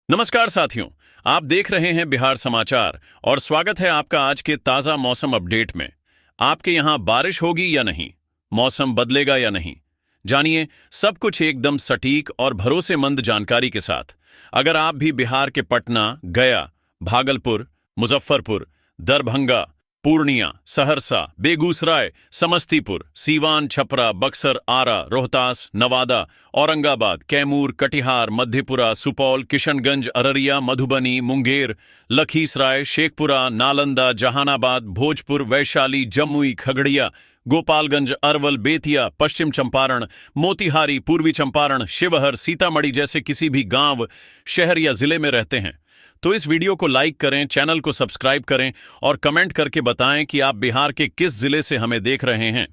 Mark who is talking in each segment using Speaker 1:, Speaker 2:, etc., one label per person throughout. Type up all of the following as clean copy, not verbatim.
Speaker 1: नमस्कार साथियों, आप देख रहे हैं बिहार समाचार और स्वागत है आपका आज के ताज़ा मौसम अपडेट में। आपके यहाँ बारिश होगी या नहीं, मौसम बदलेगा या नहीं, जानिए सब कुछ एकदम सटीक और भरोसेमंद जानकारी के साथ। अगर आप भी बिहार के पटना, गया, भागलपुर, मुजफ्फरपुर, दरभंगा, पूर्णिया, सहरसा, बेगूसराय, समस्तीपुर, सीवान, छपरा, बक्सर, आरा, रोहतास, नवादा, औरंगाबाद, कैमूर, कटिहार, मधेपुरा, सुपौल, किशनगंज, अररिया, मधुबनी, मुंगेर, लखीसराय, शेखपुरा, नालंदा, जहानाबाद, भोजपुर, वैशाली, जमुई, खगड़िया, गोपालगंज, अरवल, बेतिया, पश्चिम चंपारण, मोतिहारी, पूर्वी चंपारण, शिवहर, सीतामढ़ी जैसे किसी भी गांव, शहर या जिले में रहते हैं तो इस वीडियो को लाइक करें, चैनल को सब्सक्राइब करें और कमेंट करके बताएं कि आप बिहार के किस जिले से हमें देख रहे हैं।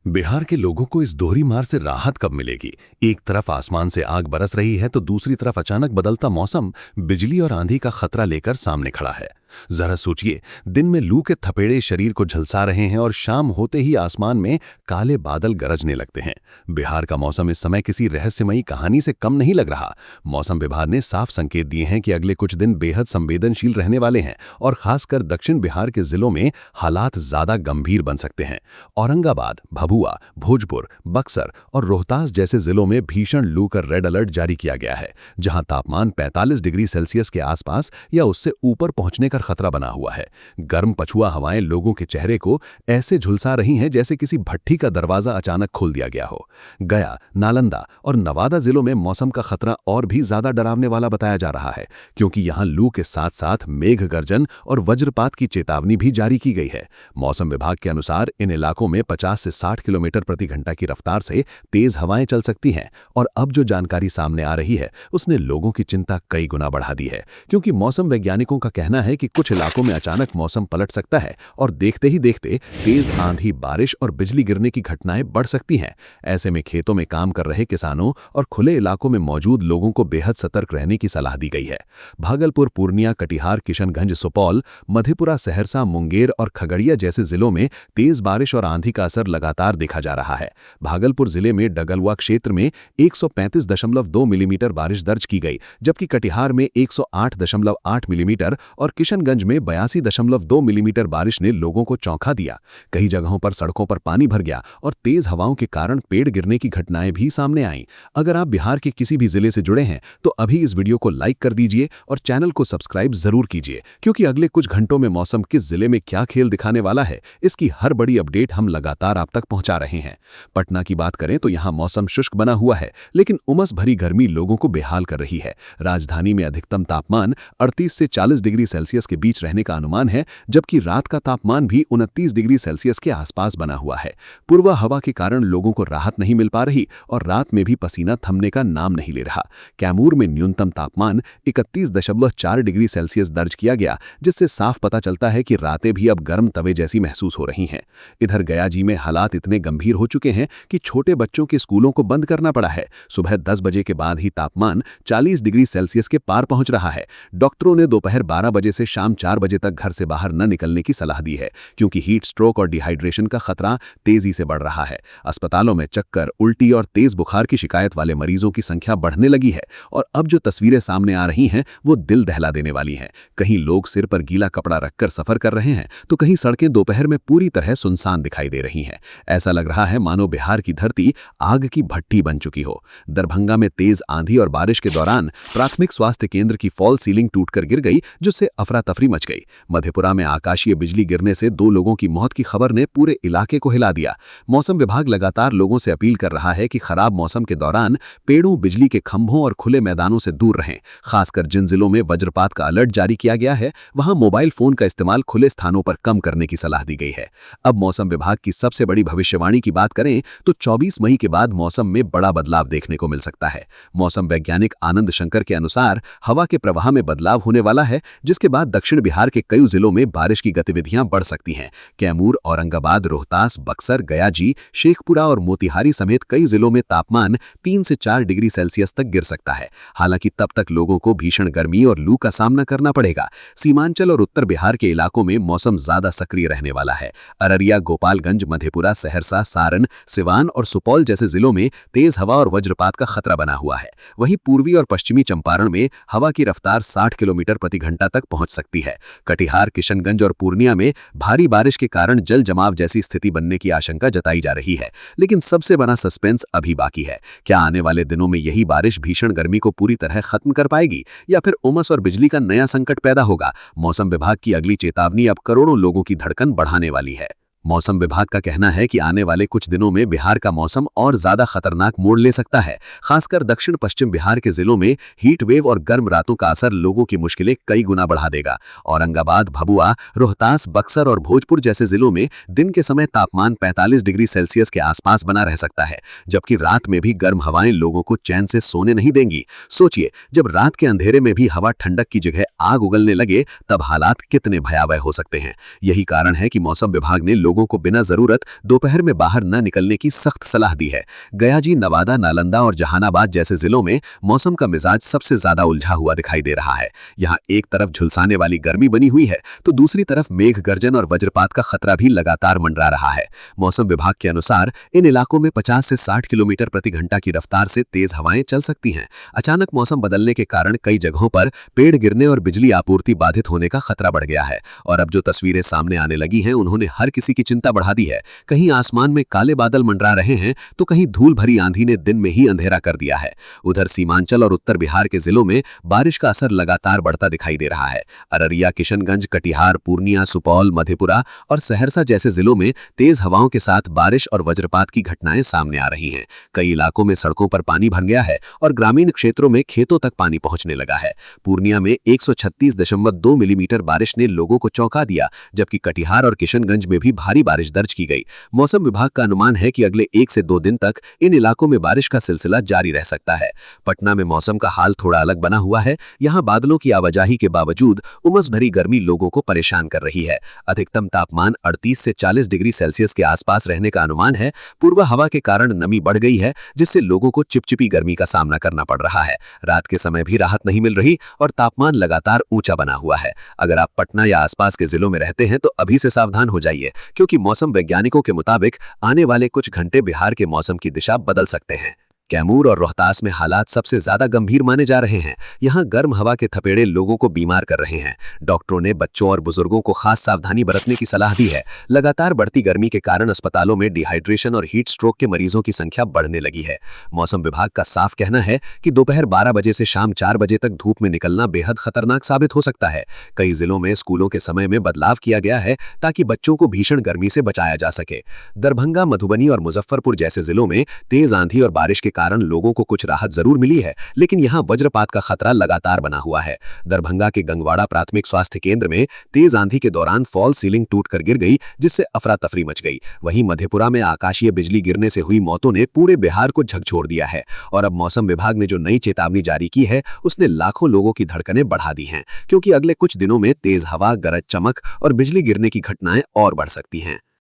Speaker 2: बिहार के लोगों को इस दोहरी मार से राहत कब मिलेगी? एक तरफ आसमान से आग बरस रही है तो दूसरी तरफ अचानक बदलता मौसम बिजली और आंधी का खतरा लेकर सामने खड़ा है। जरा सोचिए, दिन में लू के थपेड़े शरीर को झलसा रहे हैं और शाम होते ही आसमान में काले बादल गरजने लगते हैं। बिहार का मौसम इस समय किसी रहस्यमयी कहानी से कम नहीं लग रहा। मौसम विभाग ने साफ संकेत दिए हैं कि अगले कुछ दिन बेहद संवेदनशील रहने वाले हैं और खासकर दक्षिण बिहार के जिलों में हालात ज्यादा गंभीर बन सकते हैं। औरंगाबाद, भभुआ, भोजपुर, बक्सर और रोहतास जैसे जिलों में भीषण लू का रेड अलर्ट जारी किया गया है, जहां तापमान 45 डिग्री सेल्सियस के आसपास या उससे ऊपर पहुंचने का खतरा बना हुआ है। गर्म पछुआ हवाएं लोगों के चेहरे को ऐसे झुलसा रही हैं जैसे किसी भट्ठी का दरवाजा अचानक खोल दिया गया हो। गया, नालंदा और नवादा जिलों में मौसम का खतरा और भी ज्यादा डरावने वाला बताया जा रहा है, क्योंकि यहां लू के साथ साथ मेघ गर्जन और वज्रपात की चेतावनी भी जारी की गई है। मौसम विभाग के अनुसार इन इलाकों में 50 से 60 किलोमीटर प्रति घंटा की रफ्तार से तेज हवाएं चल सकती हैं और अब जो जानकारी सामने आ रही है उसने लोगों की चिंता कई गुना बढ़ा दी है, क्योंकि मौसम वैज्ञानिकों का कहना है कि कुछ इलाकों में अचानक मौसम पलट सकता है और देखते ही देखते तेज आंधी, बारिश और बिजली गिरने की घटनाएं बढ़ सकती हैं। ऐसे में खेतों में काम कर रहे किसानों और खुले इलाकों में मौजूद लोगों को बेहद सतर्क रहने की सलाह दी गई है। भागलपुर, पूर्णिया, कटिहार, किशनगंज, सुपौल, मधेपुरा, सहरसा, मुंगेर और खगड़िया जैसे जिलों में तेज बारिश और आंधी का असर लगातार देखा जा रहा है। भागलपुर जिले में डगलुआ क्षेत्र में 135.2 मिलीमीटर बारिश दर्ज की गई, जबकि कटिहार में 108.8 मिलीमीटर और किशनगंज में 82.2 मिलीमीटर बारिश ने लोगों को चौंका दिया। कई जगहों पर सड़कों पर पानी भर गया और तेज हवाओं के कारण पेड़ गिरने की घटनाएं भी सामने आईं। अगर आप बिहार के किसी भी जिले से जुड़े हैं तो अभी इस वीडियो को लाइक कर दीजिए और चैनल को सब्सक्राइब जरूर कीजिए, क्योंकि अगले कुछ घंटों में मौसम किस जिले में क्या खेल दिखाने वाला है, इसकी हर बड़ी अपडेट हम लगातार आप तक पहुंचा रहे हैं। पटना की बात करें तो यहां मौसम शुष्क बना हुआ है, लेकिन उमस भरी गर्मी लोगों को बेहाल कर रही है। राजधानी में अधिकतम तापमान 38 से 40 डिग्री सेल्सियस के बीच रहने का अनुमान है, जबकि रात का तापमान भी 29 डिग्री सेल्सियस के आसपास बना हुआ है। पूर्वा हवा के कारण लोगों को राहत नहीं मिल पा रही और रात में भी पसीना थमने का नाम नहीं ले रहा। कैमूर में न्यूनतम तापमान 31.4 डिग्री सेल्सियस दर्ज किया गया, जिससे साफ पता चलता है कि रातें भी अब गर्म तवे जैसी महसूस हो रही हैं। इधर गया जी में हालात इतने गंभीर हो चुके हैं कि छोटे बच्चों के स्कूलों को बंद करना पड़ा है। सुबह 10 बजे के बाद ही तापमान 40 डिग्री सेल्सियस के पार पहुंच रहा है। डॉक्टरों ने दोपहर 12 बजे से शाम 4 बजे तक घर से बाहर न निकलने की सलाह दी है, क्योंकि हीट स्ट्रोक और डिहाइड्रेशन का खतरा तेजी से बढ़ रहा है। अस्पतालों में चक्कर, उल्टी और तेज बुखार की शिकायत वाले मरीजों की संख्या बढ़ने लगी है और अब जो तस्वीरें सामने आ रही हैं वो दिल दहला देने वाली हैं। कहीं लोग सिर पर गीला कपड़ा रखकर सफर कर रहे हैं तो कहीं सड़कें दोपहर में पूरी तरह सुनसान दिखाई दे रही हैं। ऐसा लग रहा है मानो बिहार की धरती आग की भट्टी बन चुकी हो। दरभंगा में तेज आंधी और बारिश के दौरान प्राथमिक स्वास्थ्य केंद्र की फॉल सीलिंग टूटकर गिर गई, जिससे अफरा तफरी मच गई। मधेपुरा में आकाशीय बिजली गिरने से 2 लोगों की मौत की खबर ने पूरे इलाके को हिला दिया। मौसम विभाग लगातार लोगों से अपील कर रहा है कि खराब मौसम के दौरान पेड़ों, बिजली के खंभों और खुले मैदानों से दूर रहें। खासकर जिन जिलों में वज्रपात का अलर्ट जारी किया गया है वहां मोबाइल फोन का इस्तेमाल खुले स्थानों पर कम करने की सलाह दी गई है। अब मौसम विभाग की सबसे बड़ी भविष्यवाणी की बात करें तो 24 मई के बाद मौसम में बड़ा बदलाव देखने को मिल सकता है। मौसम वैज्ञानिक आनंद शंकर के अनुसार हवा के प्रवाह में बदलाव होने वाला है, जिसके बाद दक्षिण बिहार के कई जिलों में बारिश की गतिविधियां बढ़ सकती हैं। कैमूर, औरंगाबाद, रोहतास, बक्सर, गयाजी, शेखपुरा और मोतिहारी समेत कई जिलों में तापमान 3 से 4 डिग्री सेल्सियस तक गिर सकता है। हालांकि तब तक लोगों को भीषण गर्मी और लू का सामना करना पड़ेगा। सीमांचल और उत्तर बिहार के इलाकों में मौसम ज्यादा सक्रिय रहने वाला है। अररिया, गोपालगंज, मधेपुरा, सहरसा, सारण, सिवान और सुपौल जैसे जिलों में तेज हवा और वज्रपात का खतरा बना हुआ है। वहीं पूर्वी और पश्चिमी चंपारण में हवा की रफ्तार 60 किलोमीटर प्रति घंटा तक पहुंच सकती है। कटिहार, किशनगंज और पूर्णिया में भारी बारिश के कारण जल जमाव जैसी स्थिति बनने की आशंका जताई जा रही है। लेकिन सबसे बड़ा सस्पेंस अभी बाकी है। क्या आने वाले दिनों में यही बारिश भीषण गर्मी को पूरी तरह खत्म कर पाएगी या फिर उमस और बिजली का नया संकट पैदा होगा? मौसम विभाग की अगली चेतावनी अब करोड़ों लोगों की धड़कन बढ़ाने वाली है। मौसम विभाग का कहना है कि आने वाले कुछ दिनों में बिहार का मौसम और ज्यादा खतरनाक मोड़ ले सकता है। खासकर दक्षिण पश्चिम बिहार के जिलों में हीट वेव और गर्म रातों का असर लोगों की मुश्किलें कई गुना बढ़ा देगा। औरंगाबाद, भभुआ, रोहतास, बक्सर और भोजपुर जैसे जिलों में दिन के समय तापमान 45 डिग्री सेल्सियस के आसपास बना रह सकता है, जबकि रात में भी गर्म हवाएं लोगों को चैन से सोने नहीं देंगी। सोचिए, जब रात के अंधेरे में भी हवा ठंडक की जगह आग उगलने लगे तब हालात कितने भयावह हो सकते हैं। यही कारण है कि मौसम विभाग ने लोगों को बिना जरूरत दोपहर में बाहर न निकलने की सख्त सलाह दी है। गयाजी, नवादा, नालंदा और जहानाबाद जैसे जिलों में मौसम का मिजाज सबसे ज्यादा उलझा हुआ दिखाई दे रहा है। यहाँ एक तरफ झुलसाने वाली गर्मी बनी हुई है तो दूसरी तरफ मेघ गर्जन और वज्रपात का खतरा भी लगातार मंडरा रहा है। मौसम विभाग के अनुसार इन इलाकों में 50 से 60 किलोमीटर प्रति घंटा की रफ्तार से तेज हवाएं चल सकती हैं। अचानक मौसम बदलने के कारण कई जगहों पर पेड़ गिरने और बिजली आपूर्ति बाधित होने का खतरा बढ़ गया है। और अब जो तस्वीरें सामने आने लगी हैं उन्होंने हर किसी की चिंता बढ़ा दी है। कहीं आसमान में काले बादल मंडरा रहे हैं तो कहीं धूल भरी आंधी ने दिन में ही अंधेरा कर दिया है। उधर सीमांचल और उत्तर बिहार के जिलों में बारिश का असर लगातार बढ़ता दिखाई दे रहा है। अररिया, किशनगंज, कटिहार, पूर्णिया, सुपौल, मधेपुरा और सहरसा जैसे जिलों में तेज हवाओं के साथ बारिश और वज्रपात की घटनाएं सामने आ रही हैं। कई इलाकों में सड़कों पर पानी भर गया है और ग्रामीण क्षेत्रों में खेतों तक पानी पहुंचने लगा है। पूर्णिया में 136.2 मिलीमीटर बारिश ने लोगों को चौंका दिया, जबकि कटिहार और किशनगंज में भी भारी बारिश दर्ज की गई। मौसम विभाग का अनुमान है कि अगले 1 से 2 दिन तक इन इलाकों में बारिश का सिलसिला जारी रह सकता है। पटना में मौसम का हाल थोड़ा अलग बना हुआ है। यहाँ बादलों की आवाजाही के बावजूद उमस भरी गर्मी लोगों को परेशान कर रही है। अधिकतम तापमान 38 से 40 डिग्री सेल्सियस के आसपास रहने का अनुमान है। पूर्वा हवा के कारण नमी बढ़ गई है, जिससे लोगों को चिपचिपी गर्मी का सामना करना पड़ रहा है। रात के समय भी राहत नहीं मिल रही और तापमान लगातार ऊंचा बना हुआ है। अगर आप पटना या आसपास के जिलों में रहते हैं तो अभी से सावधान हो जाइए, क्योंकि मौसम वैज्ञानिकों के मुताबिक आने वाले कुछ घंटे बिहार के मौसम की दिशा बदल सकते हैं। कैमूर और रोहतास में हालात सबसे ज्यादा गंभीर माने जा रहे हैं। यहाँ गर्म हवा के थपेड़े लोगों को बीमार कर रहे हैं। डॉक्टरों ने बच्चों और बुजुर्गों को खास सावधानी बरतने की सलाह दी है। लगातार बढ़ती गर्मी के कारण अस्पतालों में डिहाइड्रेशन और हीट स्ट्रोक के मरीजों की संख्या बढ़ने लगी है। मौसम विभाग का साफ कहना है कि दोपहर 12 बजे से शाम 4 बजे तक धूप में निकलना बेहद खतरनाक साबित हो सकता है। कई जिलों में स्कूलों के समय में बदलाव किया गया है ताकि बच्चों को भीषण गर्मी से बचाया जा सके। दरभंगा, मधुबनी और मुजफ्फरपुर जैसे जिलों में तेज आंधी और बारिश के कारण लोगों को कुछ राहत जरूर मिली है, लेकिन यहां वज्रपात का खतरा लगातार बना हुआ है। दरभंगा के गंगवाड़ा प्राथमिक स्वास्थ्य केंद्र में तेज आंधी के दौरान फॉल सीलिंग टूटकर गिर गई, जिससे अफरा तफरी मच गई। वहीं मधेपुरा में आकाशीय बिजली गिरने से हुई मौतों ने पूरे बिहार को झकझोर दिया है। और अब मौसम विभाग ने जो नई चेतावनी जारी की है उसने लाखों लोगों की धड़कनें बढ़ा दी हैं, क्योंकि अगले कुछ दिनों में तेज हवा, गरज चमक और बिजली गिरने की घटनाएं और बढ़ सकती हैं।